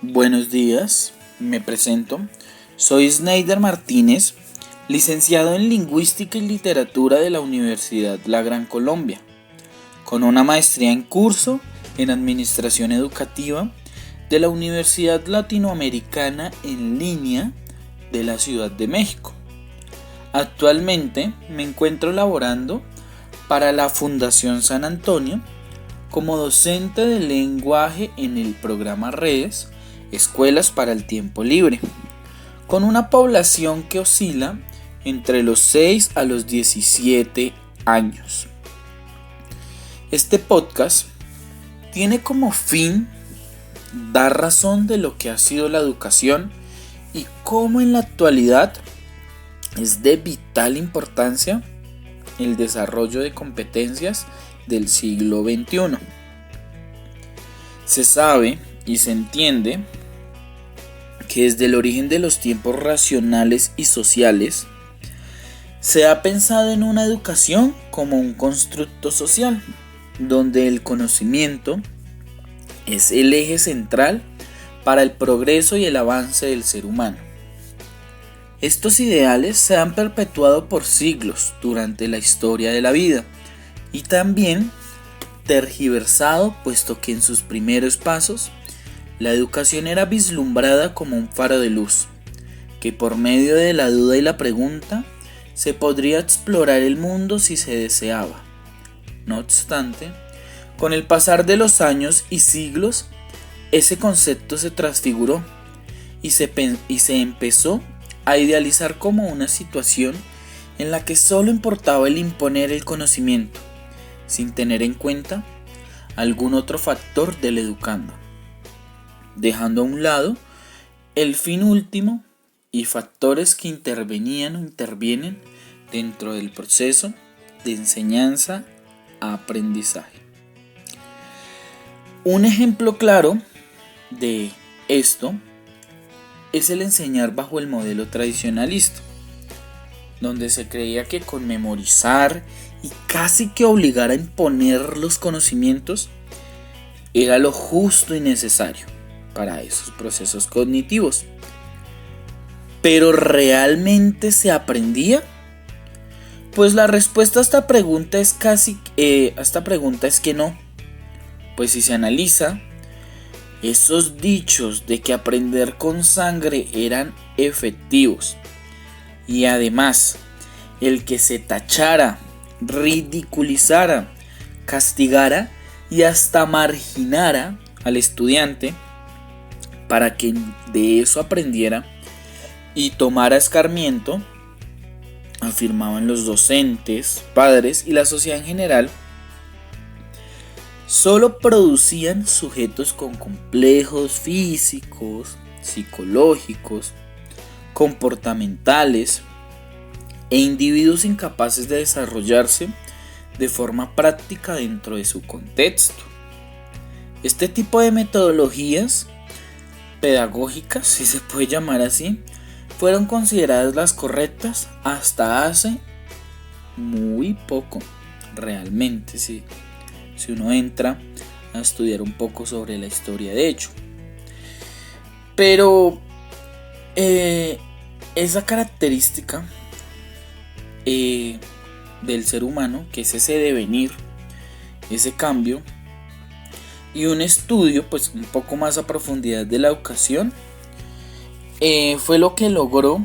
Buenos días, me presento. Soy Sneider Martínez, licenciado en Lingüística y Literatura de la Universidad La Gran Colombia, con una maestría en curso en Administración Educativa de la Universidad Latinoamericana en Línea de la Ciudad de México. Actualmente me encuentro laborando para la Fundación San Antonio como docente de lenguaje en el programa Redes Escuelas para el Tiempo Libre, con una población que oscila entre los 6 a los 17 años. Este podcast tiene como fin dar razón de lo que ha sido la educación y cómo en la actualidad es de vital importancia el desarrollo de competencias del siglo XXI. Se sabe y se entiende que desde el origen de los tiempos racionales y sociales se ha pensado en una educación como un constructo social, donde el conocimiento es el eje central para el progreso y el avance del ser humano. Estos ideales se han perpetuado por siglos durante la historia de la vida y también tergiversado, puesto que en sus primeros pasos la educación era vislumbrada como un faro de luz, que por medio de la duda y la pregunta se podría explorar el mundo si se deseaba. No obstante, con el pasar de los años y siglos, ese concepto se transfiguró y se empezó a idealizar como una situación en la que solo importaba el imponer el conocimiento, sin tener en cuenta algún otro factor del educando, dejando a un lado el fin último y factores que intervenían o intervienen dentro del proceso de enseñanza-aprendizaje. Un ejemplo claro de esto es el enseñar bajo el modelo tradicionalista, donde se creía que con memorizar y casi que obligar a imponer los conocimientos era lo justo y necesario para esos procesos cognitivos. ¿Pero realmente se aprendía? Pues la respuesta a esta pregunta es que no. Pues si se analiza, esos dichos de que aprender con sangre eran efectivos y además el que se tachara, ridiculizara, castigara y hasta marginara al estudiante para que de eso aprendiera y tomara escarmiento, afirmaban los docentes, padres y la sociedad en general, solo producían sujetos con complejos físicos, psicológicos, comportamentales e individuos incapaces de desarrollarse de forma práctica dentro de su contexto. Este tipo de metodologías pedagógicas, si se puede llamar así, fueron consideradas las correctas hasta hace muy poco, realmente, si uno entra a estudiar un poco sobre la historia de hecho. Pero esa característica del ser humano, que es ese devenir, ese cambio, y un estudio pues un poco más a profundidad de la educación, fue lo que logró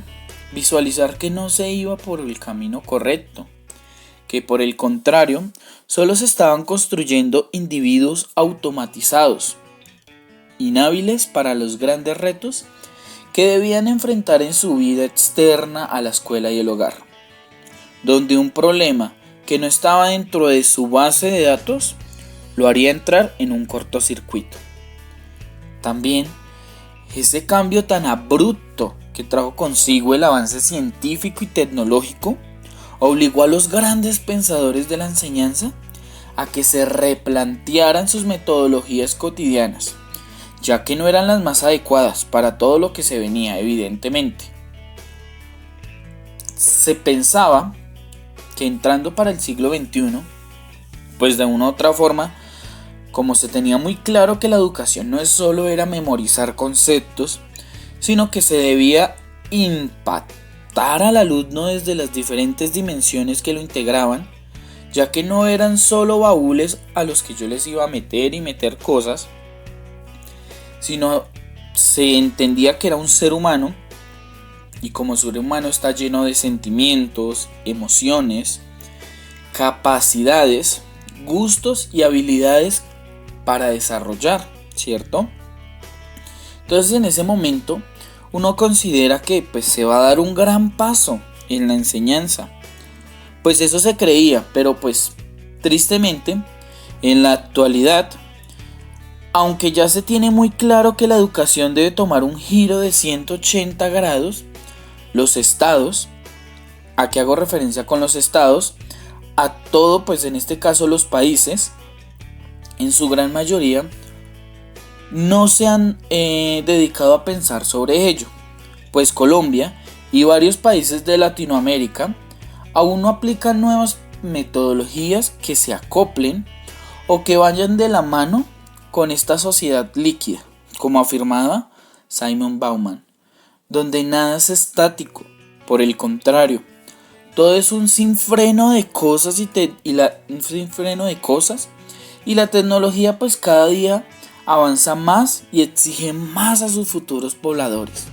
visualizar que no se iba por el camino correcto, que por el contrario solo se estaban construyendo individuos automatizados, inhábiles para los grandes retos que debían enfrentar en su vida externa a la escuela y el hogar, donde un problema que no estaba dentro de su base de datos lo haría entrar en un cortocircuito. También ese cambio tan abrupto que trajo consigo el avance científico y tecnológico obligó a los grandes pensadores de la enseñanza a que se replantearan sus metodologías cotidianas, ya que no eran las más adecuadas para todo lo que se venía, evidentemente. Se pensaba que entrando para el siglo XXI, pues de una u otra forma como se tenía muy claro que la educación no solo era memorizar conceptos, sino que se debía impactar al alumno desde las diferentes dimensiones que lo integraban, ya que no eran solo baúles a los que yo les iba a meter cosas, sino se entendía que era un ser humano, y como ser humano está lleno de sentimientos, emociones, capacidades, gustos y habilidades para desarrollar, ¿cierto? Entonces en ese momento uno considera que pues se va a dar un gran paso en la enseñanza. Pues eso se creía, pero pues tristemente en la actualidad, aunque ya se tiene muy claro que la educación debe tomar un giro de 180 grados, los estados, ¿a qué hago referencia con los estados? A todo, pues en este caso los países, en su gran mayoría, no se han dedicado a pensar sobre ello, pues Colombia y varios países de Latinoamérica aún no aplican nuevas metodologías que se acoplen o que vayan de la mano con esta sociedad líquida, como afirmaba Simon Bauman, donde nada es estático, por el contrario, todo es un sinfreno de cosas y la tecnología pues cada día avanza más y exige más a sus futuros pobladores.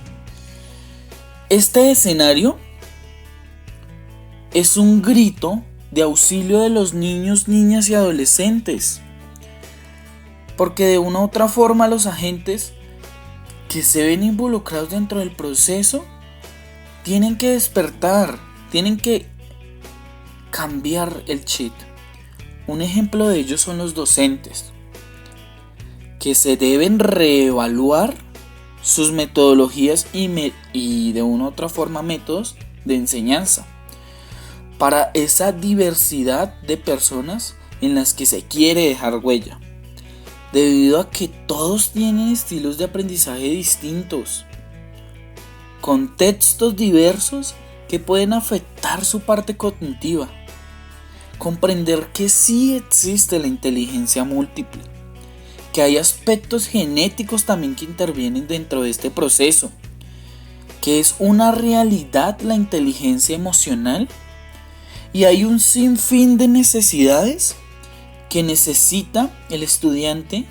Este escenario es un grito de auxilio de los niños, niñas y adolescentes, porque de una u otra forma los agentes que se ven involucrados dentro del proceso tienen que despertar, tienen que cambiar el chip. Un ejemplo de ello son los docentes, que se deben reevaluar sus metodologías y de una u otra forma métodos de enseñanza para esa diversidad de personas en las que se quiere dejar huella, debido a que todos tienen estilos de aprendizaje distintos, contextos diversos que pueden afectar su parte cognitiva. Comprender que sí existe la inteligencia múltiple, que hay aspectos genéticos también que intervienen dentro de este proceso, que es una realidad la inteligencia emocional, y hay un sinfín de necesidades que necesita el estudiante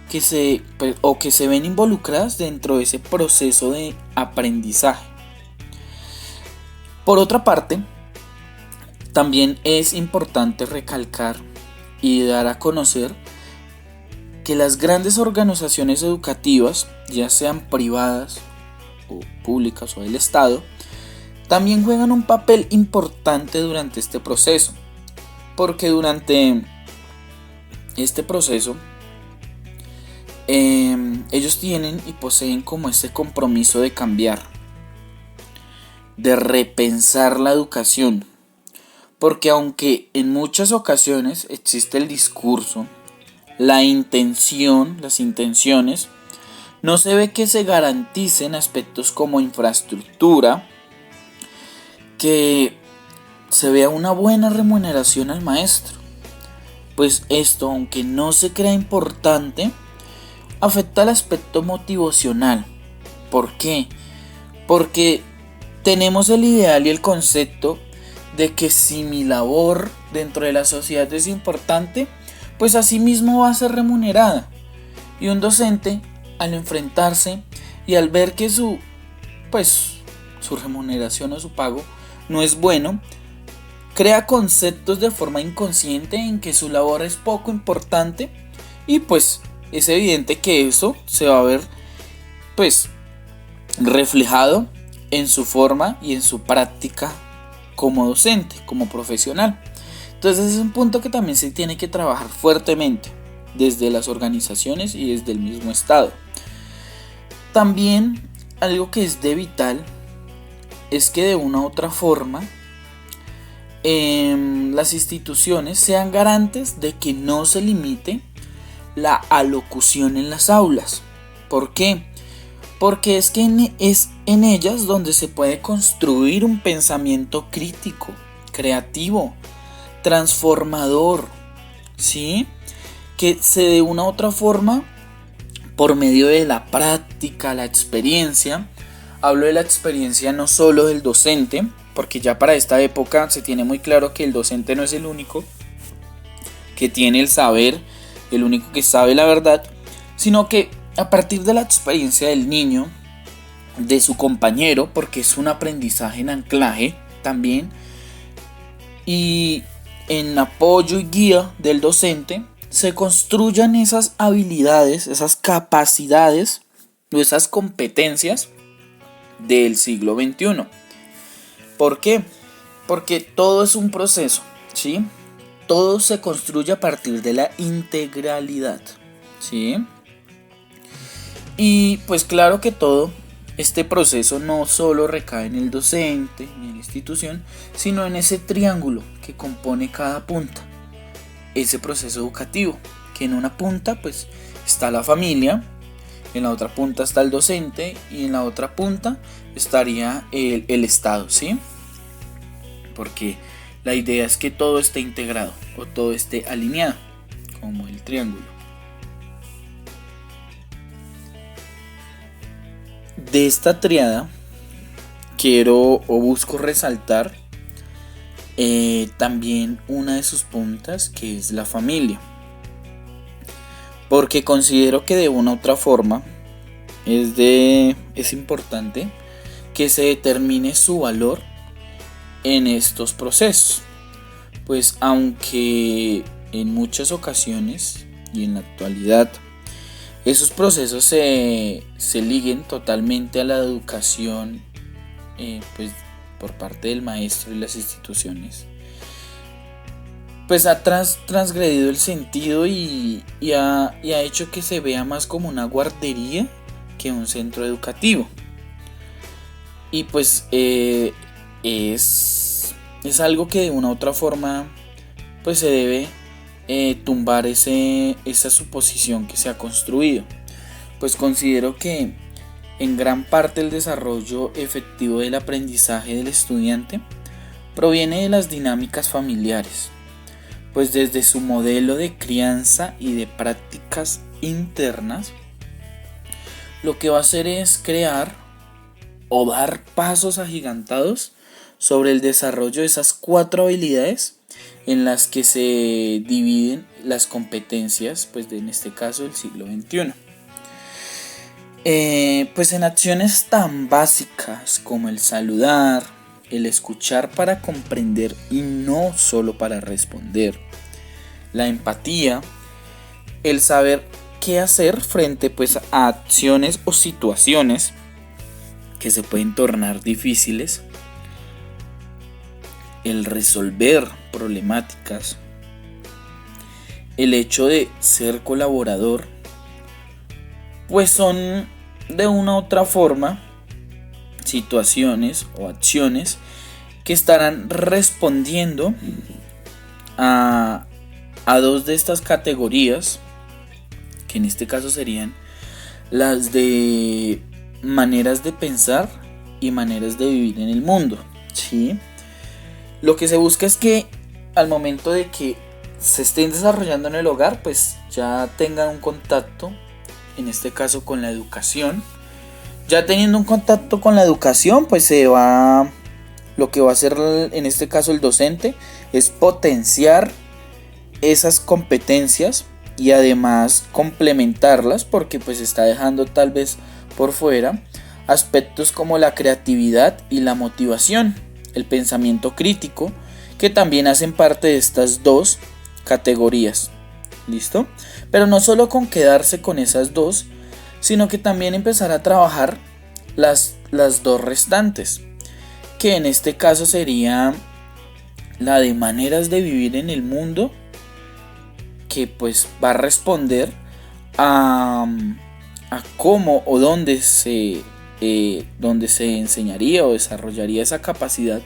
que se ven involucradas dentro de ese proceso de aprendizaje. Por otra parte, también es importante recalcar y dar a conocer que las grandes organizaciones educativas, ya sean privadas o públicas o del Estado, también juegan un papel importante durante este proceso, porque durante este proceso ellos tienen y poseen como ese compromiso de cambiar, de repensar la educación, porque aunque en muchas ocasiones existe el discurso, las intenciones, no se ve que se garanticen aspectos como infraestructura, que se vea una buena remuneración al maestro, pues esto, aunque no se crea importante, afecta al aspecto motivacional. ¿Por qué? Porque tenemos el ideal y el concepto de que si mi labor dentro de la sociedad es importante, pues así mismo va a ser remunerada. Y un docente, al enfrentarse y al ver que su remuneración o su pago no es bueno, crea conceptos de forma inconsciente en que su labor es poco importante, y pues es evidente que eso se va a ver pues reflejado en su forma y en su práctica como docente, como profesional. Entonces es un punto que también se tiene que trabajar fuertemente desde las organizaciones y desde el mismo Estado. También algo que es de vital es que de una u otra forma las instituciones sean garantes de que no se limite la alocución en las aulas. ¿Por qué? Porque es que es en ellas donde se puede construir un pensamiento crítico, creativo, transformador, ¿sí? que se de una u otra forma, por medio de la práctica, la experiencia, hablo de la experiencia no solo del docente, porque ya para esta época se tiene muy claro que el docente no es el único que tiene el saber, el único que sabe la verdad, sino que a partir de la experiencia del niño, de su compañero, porque es un aprendizaje en anclaje también, y en apoyo y guía del docente, se construyan esas habilidades, esas capacidades o esas competencias del siglo XXI. ¿Por qué? Porque todo es un proceso, ¿sí? Todo se construye a partir de la integralidad, ¿sí? Y pues claro que todo este proceso no solo recae en el docente ni en la institución, sino en ese triángulo que compone cada punta, ese proceso educativo, que en una punta pues está la familia, en la otra punta está el docente y en la otra punta estaría el Estado, ¿sí? Porque la idea es que todo esté integrado o todo esté alineado, como el triángulo. De esta triada quiero o busco resaltar también una de sus puntas, que es la familia, porque considero que de una u otra forma es importante que se determine su valor en estos procesos, pues aunque en muchas ocasiones y en la actualidad esos procesos se liguen totalmente a la educación, pues por parte del maestro y las instituciones, pues ha transgredido el sentido y ha hecho que se vea más como una guardería que un centro educativo. Y pues es algo que de una u otra forma pues se debe tumbar esa suposición que se ha construido. Pues considero que en gran parte el desarrollo efectivo del aprendizaje del estudiante proviene de las dinámicas familiares, pues desde su modelo de crianza y de prácticas internas, lo que va a hacer es crear o dar pasos agigantados sobre el desarrollo de esas 4 habilidades en las que se dividen las competencias, pues en este caso del siglo XXI. Pues en acciones tan básicas como el saludar, el escuchar para comprender y no solo para responder, la empatía, el saber qué hacer frente pues a acciones o situaciones que se pueden tornar difíciles, el resolver problemáticas, el hecho de ser colaborador, pues son de una u otra forma situaciones o acciones que estarán respondiendo a 2 de estas categorías, que en este caso serían las de maneras de pensar y maneras de vivir en el mundo, ¿sí? Lo que se busca es que al momento de que se estén desarrollando en el hogar, pues ya tengan un contacto, en este caso con la educación. Ya teniendo un contacto con la educación, pues lo que va a hacer en este caso el docente es potenciar esas competencias y además complementarlas, porque pues está dejando tal vez por fuera aspectos como la creatividad y la motivación, el pensamiento crítico, que también hacen parte de estas 2 categorías. ¿Listo? Pero no solo con quedarse con esas 2, sino que también empezar a trabajar las 2 restantes, que en este caso sería la de maneras de vivir en el mundo, que pues va a responder a cómo o dónde se enseñaría o desarrollaría esa capacidad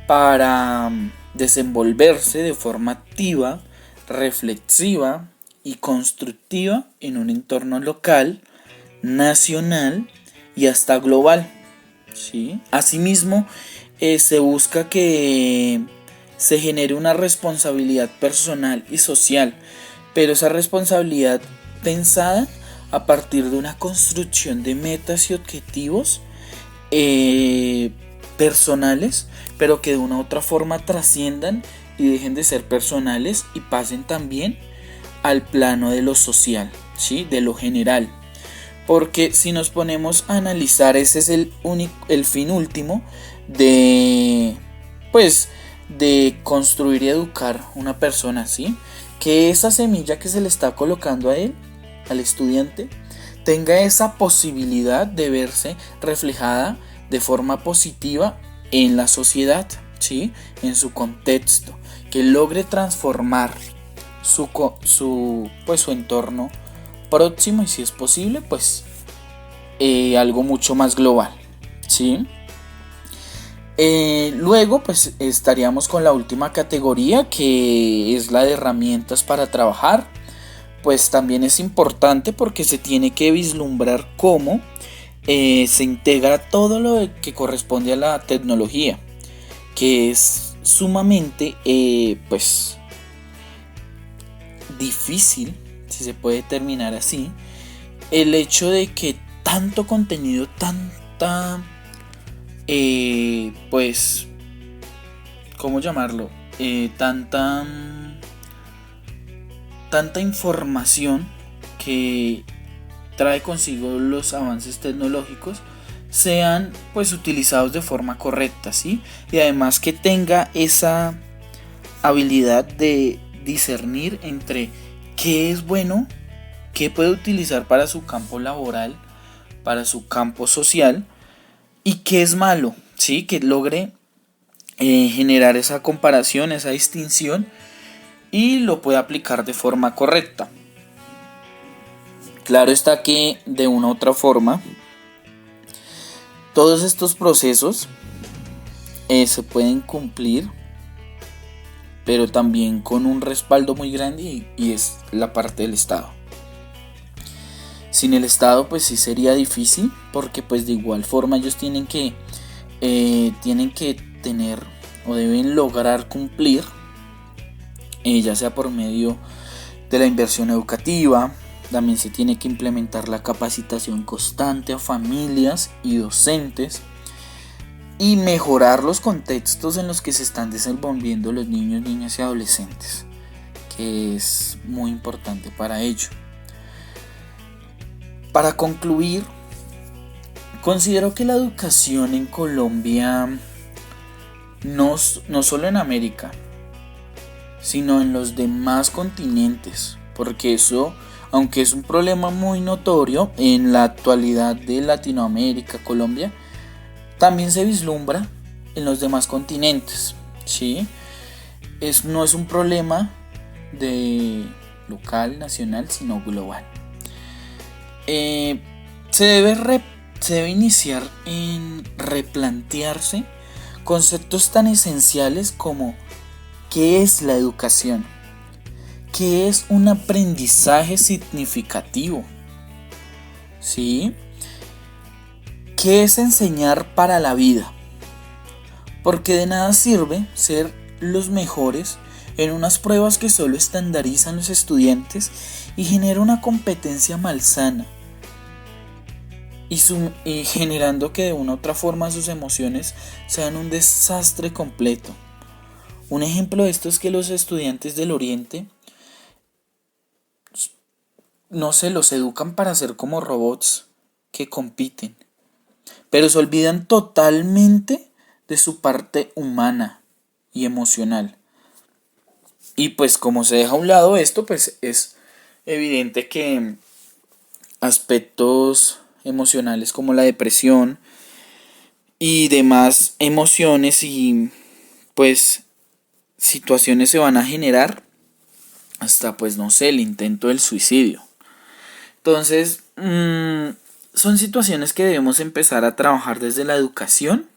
para desenvolverse de forma activa, reflexiva y constructiva en un entorno local, nacional y hasta global, ¿sí? Asimismo, se busca que se genere una responsabilidad personal y social pero esa responsabilidad pensada a partir de una construcción de metas y objetivos personales, pero que de una u otra forma trasciendan y dejen de ser personales y pasen también al plano de lo social, ¿sí? De lo general. Porque si nos ponemos a analizar, ese es el fin último de, pues, de construir y educar una persona, ¿sí? Que esa semilla que se le está colocando a él, al estudiante, tenga esa posibilidad de verse reflejada de forma positiva en la sociedad, ¿sí? En su contexto, que logre transformar su entorno próximo y, si es posible, pues algo mucho más global, ¿sí? Luego pues estaríamos con la última categoría, que es la de herramientas para trabajar. Pues también es importante porque se tiene que vislumbrar cómo se integra todo lo que corresponde a la tecnología, que es sumamente pues difícil, si se puede terminar así, el hecho de que tanto contenido, pues, ¿cómo llamarlo? Tanta información que trae consigo los avances tecnológicos sean pues utilizados de forma correcta, ¿sí? Y además que tenga esa habilidad de discernir entre qué es bueno, qué puede utilizar para su campo laboral, para su campo social, y qué es malo, ¿sí? Que logre generar esa comparación, esa distinción, y lo puede aplicar de forma correcta. Claro está que de una u otra forma todos estos procesos se pueden cumplir, pero también con un respaldo muy grande, y es la parte del Estado. Sin el Estado pues sí sería difícil, porque pues de igual forma ellos tienen que tener o deben lograr cumplir, ya sea por medio de la inversión educativa. También se tiene que implementar la capacitación constante a familias y docentes, y mejorar los contextos en los que se están desenvolviendo los niños, niñas y adolescentes, que es muy importante para ello. Para concluir, considero que la educación en Colombia, no solo en América, sino en los demás continentes, porque eso, aunque es un problema muy notorio en la actualidad de Latinoamérica, Colombia, también se vislumbra en los demás continentes, ¿sí? No es un problema de local, nacional, sino global. Se debe iniciar en replantearse conceptos tan esenciales como ¿qué es la educación? ¿Qué es un aprendizaje significativo? ¿Sí? ¿Qué es enseñar para la vida? Porque de nada sirve ser los mejores en unas pruebas que solo estandarizan los estudiantes y genera una competencia malsana, y generando que de una u otra forma sus emociones sean un desastre completo. Un ejemplo de esto es que los estudiantes del Oriente, no se los educan para ser como robots que compiten, pero se olvidan totalmente de su parte humana y emocional. Y pues como se deja a un lado esto, pues es evidente que aspectos emocionales como la depresión y demás emociones y pues situaciones se van a generar hasta pues no sé, el intento del suicidio. Entonces son situaciones que debemos empezar a trabajar desde la educación,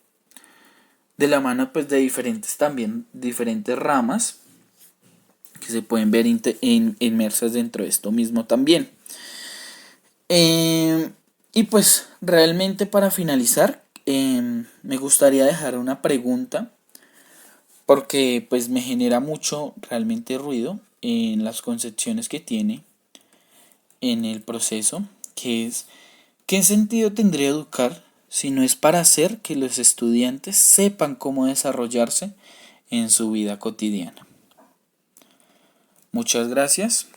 de la mano pues de diferentes ramas que se pueden ver inmersas dentro de esto mismo también. Y pues realmente para finalizar, me gustaría dejar una pregunta, porque pues me genera mucho realmente ruido, en las concepciones que tiene en el proceso, que es: ¿qué sentido tendría educar si no es para hacer que los estudiantes sepan cómo desarrollarse en su vida cotidiana? Muchas gracias.